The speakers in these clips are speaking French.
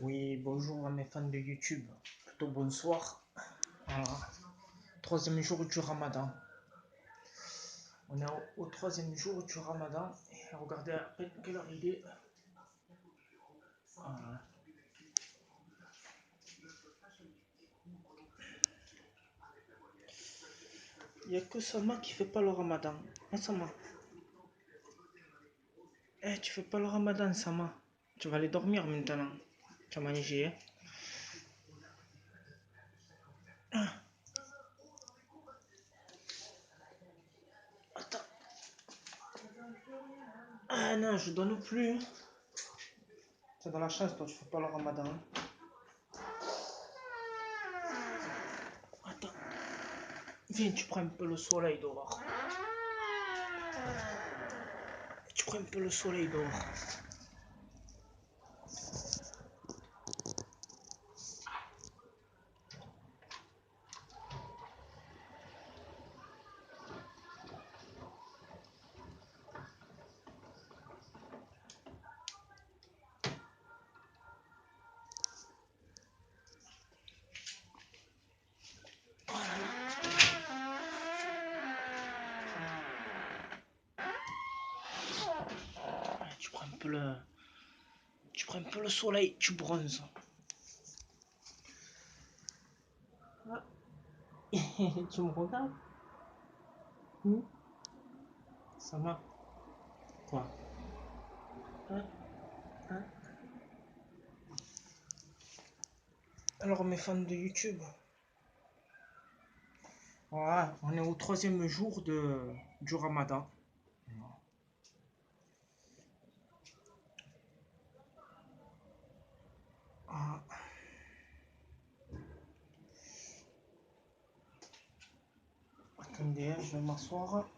Oui, bonjour à mes fans de YouTube. Plutôt bonsoir. Voilà. Troisième jour du Ramadan. On est au troisième jour du Ramadan. Et regardez à peine quelle heure il est. Voilà. Il n'y a que Sama qui fait pas le Ramadan. Eh Sama. Eh, tu fais pas le Ramadan, Sama. Tu vas aller dormir maintenant. Tu as mangé, hein? Attends. Ah non, je donne plus. Tu as dans la chance, toi, tu fais pas le Ramadan. Attends. Viens, tu prends un peu le soleil dehors. Tu prends un peu le soleil dehors. Tu prends un peu le, tu prends un peu le soleil, tu bronzes. Ah. Tu me regardes? Ça va? Quoi? Hein? Hein? Alors mes fans de YouTube, voilà, on est au troisième jour du Ramadan. Ah, attendez, je vais m'asseoir.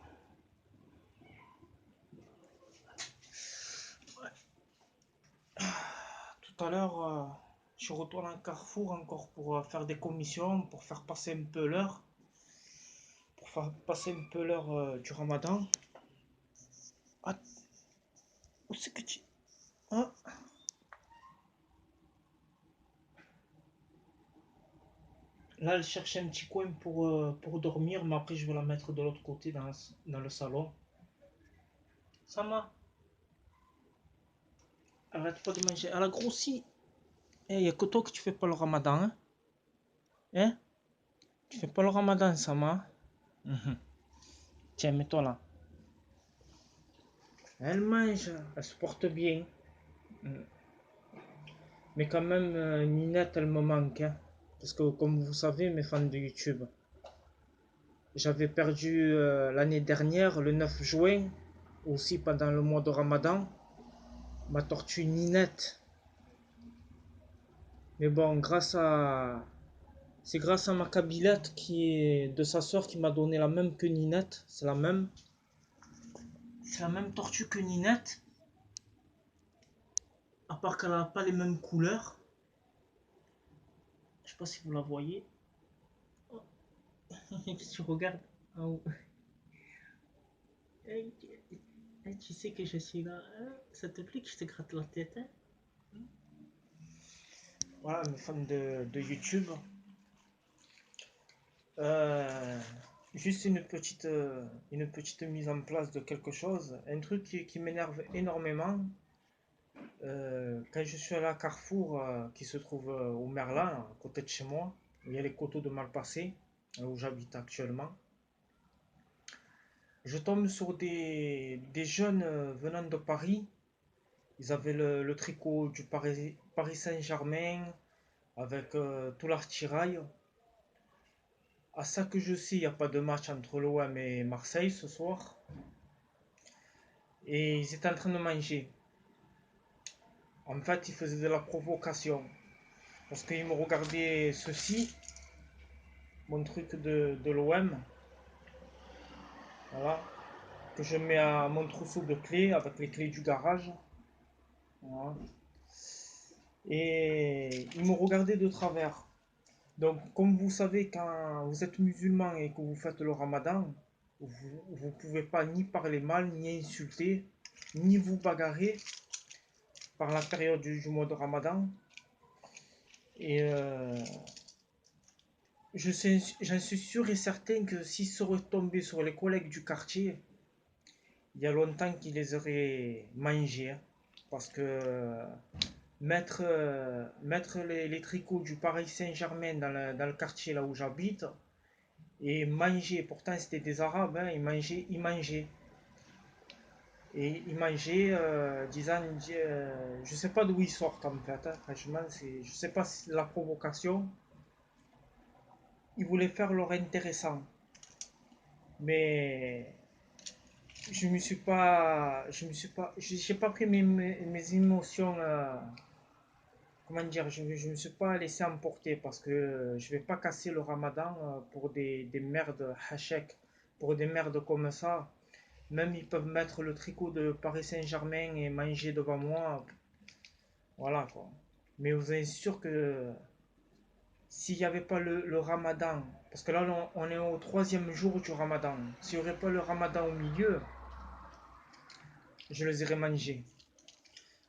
Tout à l'heure, je retourne à Carrefour encore pour faire des commissions, pour faire passer un peu l'heure, pour faire passer un peu l'heure du Ramadan. Ah, où c'est que tu... Ah, là, elle cherche un petit coin pour dormir, mais après je vais la mettre de l'autre côté dans le salon. Sama, arrête pas de manger. Elle a grossi. Eh, y a que toi que tu fais pas le Ramadan, hein? Hein? Tu fais pas le Ramadan, Sama? Mhm. Tiens, mets-toi là. Elle mange, elle se porte bien. Mm. Mais quand même, Ninette, elle me manque, hein. Parce que, comme vous savez, mes fans de YouTube, j'avais perdu l'année dernière, le 9 juin, aussi pendant le mois de Ramadan, ma tortue Ninette. Mais bon, c'est grâce à ma Kabylette qui est de sa sœur qui m'a donné la même que Ninette. C'est la même. C'est la même tortue que Ninette. À part qu'elle n'a pas les mêmes couleurs. Je sais pas si vous la voyez. Oh. Tu regardes en haut. Hey, tu sais que je suis là. Hein? Ça te plaît que je te gratte la tête, hein? Voilà, mes fans de YouTube. Euh, Juste une petite mise en place de quelque chose. Un truc qui m'énerve énormément. Quand je suis allé à Carrefour, qui se trouve au Merlin, à côté de chez moi, où il y a les coteaux de Malpassé, où j'habite actuellement, je tombe sur des jeunes venant de Paris. Ils avaient le tricot du Paris Saint-Germain avec tout l'artirail. À ça que je sais, il n'y a pas de match entre l'OM et Marseille ce soir. Et ils étaient en train de manger. En fait, ils faisaient de la provocation. Parce qu'ils me regardaient ceci, mon truc de l'OM. Voilà. Que je mets à mon trousseau de clés avec les clés du garage. Voilà. Et ils me regardaient de travers. Donc, comme vous savez, quand vous êtes musulman et que vous faites le ramadan, vous ne pouvez pas ni parler mal, ni insulter, ni vous bagarrer par la période du mois de ramadan. Et j'en suis sûr et certain que si ça aurait tombé sur les collègues du quartier, il y a longtemps qu'ils les auraient mangés, hein. Parce que mettre les tricots du Paris Saint-Germain dans le quartier là où j'habite et manger, pourtant c'était des Arabes, hein, ils mangeaient. Et ils mangeaient, disant, je sais pas d'où ils sortent en fait, hein, franchement, je sais pas si la provocation, ils voulaient faire leur intéressant. Mais j'ai pas pris mes émotions, comment dire, je me suis pas laissé emporter parce que je vais pas casser le ramadan pour des merdes hachek, pour des merdes comme ça. Même ils peuvent mettre le tricot de Paris Saint-Germain et manger devant moi, voilà quoi. Mais vous êtes sûr que s'il n'y avait pas le ramadan, parce que là on est au troisième jour du ramadan, s'il n'y aurait pas le ramadan au milieu, je les aurais mangés.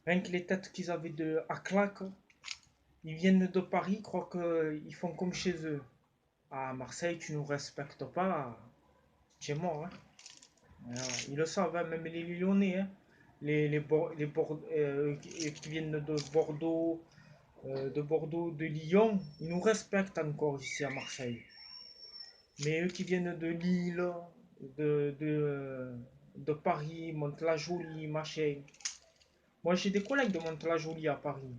Rien que les têtes qu'ils avaient à claque, ils viennent de Paris, ils croient qu'ils font comme chez eux. À Marseille, tu nous respectes pas, tu es mort, hein. Voilà, ils le savent, hein, même les Lyonnais, hein. Qui viennent de Bordeaux, de Lyon, ils nous respectent encore ici à Marseille. Mais eux qui viennent de Lille, de Paris, Mantes-la-Jolie, machin. Moi j'ai des collègues de Mantes-la-Jolie à Paris.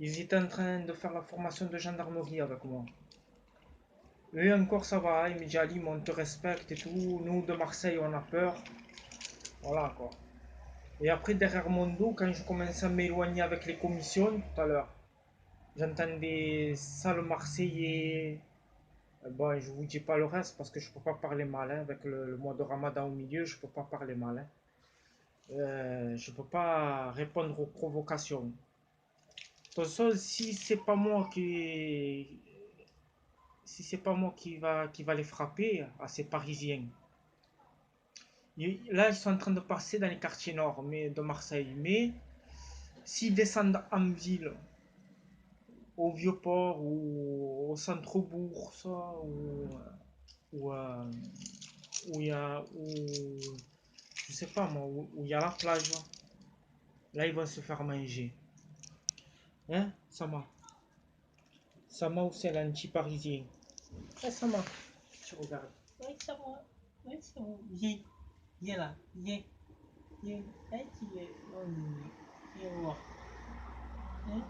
Ils étaient en train de faire la formation de gendarmerie avec moi. Eux encore ça va, ils me disent Ali, on te respecte et tout. Nous de Marseille on a peur. Voilà quoi. Et après derrière mon dos, quand je commençais à m'éloigner avec les commissions tout à l'heure, j'entendais sale Marseillais. Bon, je vous dis pas le reste parce que je peux pas parler mal, hein. Avec le mois de Ramadan au milieu, je peux pas parler mal, hein. Je peux pas répondre aux provocations. De toute façon, si c'est pas moi qui va les frapper à ces Parisiens. Là, ils sont en train de passer dans les quartiers nord de Marseille. Mais s'ils descendent en ville, au Vieux-Port ou au centre-bourg, ou, où il y a, je sais pas moi, où il y a la plage, là ils vont se faire manger. Hein, Sama? Sama ou c'est l'anti-parisien? Eh, Sama, tu regardes. Oui, Sama. Oui, Sama. Viens, viens là, viens, viens. Hein, tu es. Oh, viens voir. Hein?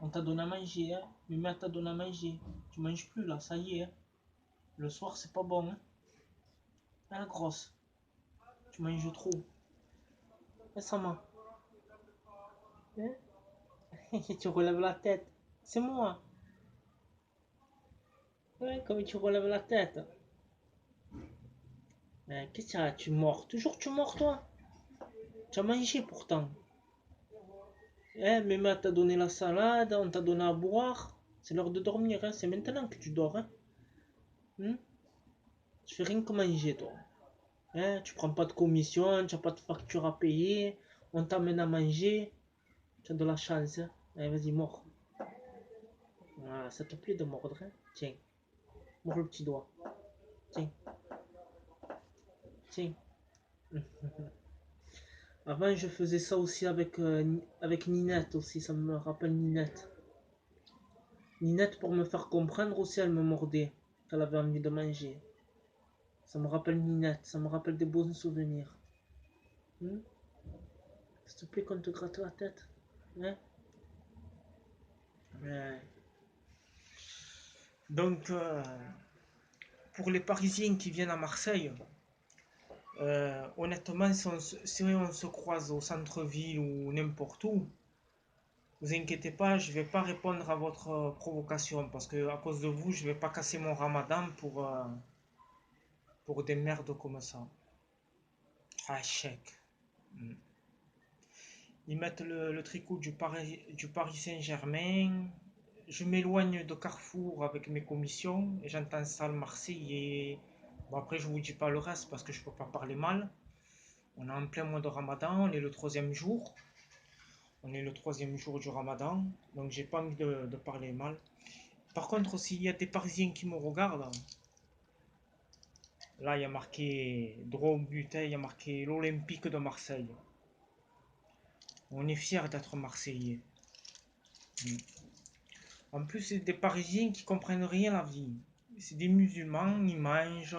On t'a donné à manger, hein? Mais mère t'a donné à manger. Tu manges plus là, ça y est, hein? Le soir, c'est pas bon, hein? Hein, grosse? Tu manges trop. Eh, Sama. Hein? Tu relèves la tête. C'est moi. Ouais, comme tu relèves la tête. Mais qu'est-ce que tu mords? Toujours tu mords, toi? Tu as mangé pourtant. Eh, mais t'a donné la salade, on t'a donné à boire. C'est l'heure de dormir, hein. C'est maintenant que tu dors, hein. Hmm? Tu fais rien que manger, toi. Hein? Tu prends pas de commission, tu n'as pas de facture à payer. On t'amène à manger. Tu as de la chance, hein. Allez, vas-y, mords. Voilà, ça te plaît de mordre, hein? Tiens, mords le petit doigt. Tiens, tiens. Avant, je faisais ça aussi avec Ninette aussi, ça me rappelle Ninette. Ninette, pour me faire comprendre aussi, elle me mordait quand elle avait envie de manger. Ça me rappelle Ninette, ça me rappelle des bons souvenirs. Hmm? S'il te plaît, qu'on te gratte la tête. Hein? Ouais. Donc, pour les Parisiens qui viennent à Marseille, honnêtement, si on se croise au centre-ville ou n'importe où, vous inquiétez pas, je vais pas répondre à votre provocation parce que à cause de vous, je vais pas casser mon ramadan pour des merdes comme ça. Ah, chèque. Mm. Ils mettent le tricot du Paris Saint-Germain. Je m'éloigne de Carrefour avec mes commissions et j'entends ça le Marseillais. Bon, après, je vous dis pas le reste parce que je peux pas parler mal. On est en plein mois de Ramadan, on est le troisième jour. On est le troisième jour du Ramadan, donc j'ai pas envie de parler mal. Par contre, s'il y a des Parisiens qui me regardent, là il y a marqué droit au but, il y a marqué l'Olympique de Marseille. On est fiers d'être Marseillais. Mm. En plus, c'est des Parisiens qui comprennent rien à la vie. C'est des musulmans, ils mangent,